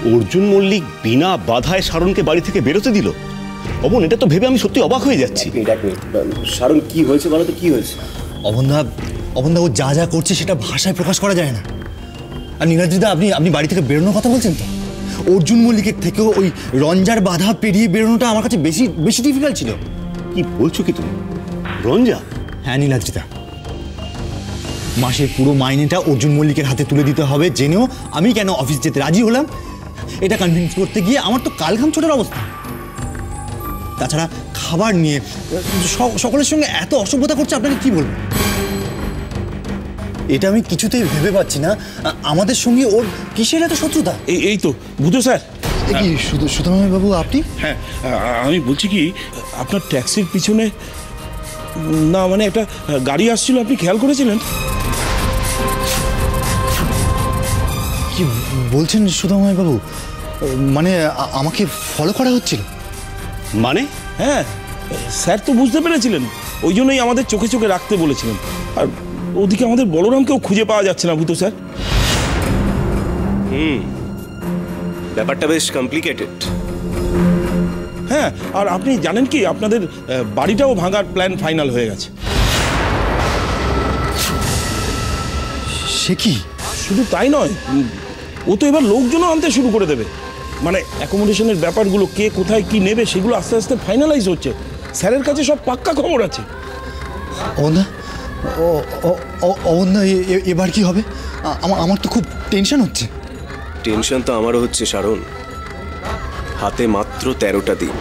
অর্জুন মল্লিক বিনা বাধায় শারণকে বাড়ি থেকে বেরোতে দিল? অবন, এটা তো ভেবে আমি সত্যি অবাক হয়ে যাচ্ছি। শারণ কি হয়েছে বলো তো, কি হয়েছে? অবনদা ও যা যা করছে সেটা ভাষায় প্রকাশ করা যায় না। আর নীলাদ্রিদা, আপনি বাড়ি থেকে বেরোনোর কথা বলছেন তো? অর্জুন মল্লিকের থেকেও ওই রঞ্জার বাধা পেরিয়ে বেরোনোটা আমার কাছে বেশি ডিফিকাল্ট ছিল। কি বলছো কি তুমি? রঞ্জা? হ্যাঁ নীলাদ্রিদা, মাসের পুরো মাইনেটা অর্জুন মল্লিকের হাতে তুলে দিতে হবে জেনেও আমি কেন অফিস যেতে রাজি হলাম, এটা কনভিন্স করতে গিয়ে আমার তো কালঘাম ছোটার অবস্থা। তাছাড়া খাবার নিয়ে সকলের সঙ্গে এত অসভ্যতা করছে, আপনাকে কি বলবো? এটা আমি কিছুতেই ভেবে পাচ্ছি না আমাদের সঙ্গে ওর কিসের এত শত্রুতা। এই তো বুধ স্যার। কি সুধরাম বাবু আপনি? হ্যাঁ, আমি বলছি কি, আপনার ট্যাক্সির পিছনে না মানে একটা গাড়ি আসছিল, আপনি খেয়াল করেছিলেন? কি বলছেন সুধরাম বাবু? মানে আমাকে ফলো করা হচ্ছিল? মানে? হ্যাঁ, স্যার তো বুঝতে পেরেছিলেন, ওই জন্যই আমাদের চোখে চোখে রাখতে বলেছিলেন। আর ওদিকে আমাদের বলরামকেও খুঁজে পাওয়া যাচ্ছে না বুধ স্যার। ব্যাপারটা বেশ কমপ্লিকেটেড। হ্যাঁ, আর আপনি জানেন কি, আপনাদের বাড়িটাও ভাঙার প্ল্যান ফাইনাল হয়ে গেছে। সে কি? শুধু তাই নয়, ও তো এবার লোকজনও আনতে শুরু করে দেবে। মানে অ্যাকোমোডেশনের ব্যাপারগুলো কে কোথায় কি নেবে সেগুলো আস্তে আস্তে ফাইনালাইজ হচ্ছে। স্যারের কাছে সব পাক্কা খবর আছে। অবন্ধা, এবার কি হবে? আমার তো খুব টেনশন হচ্ছে। টেনশন তো আমারও হচ্ছে শারণ। হাতে মাত্র 13টা দিন।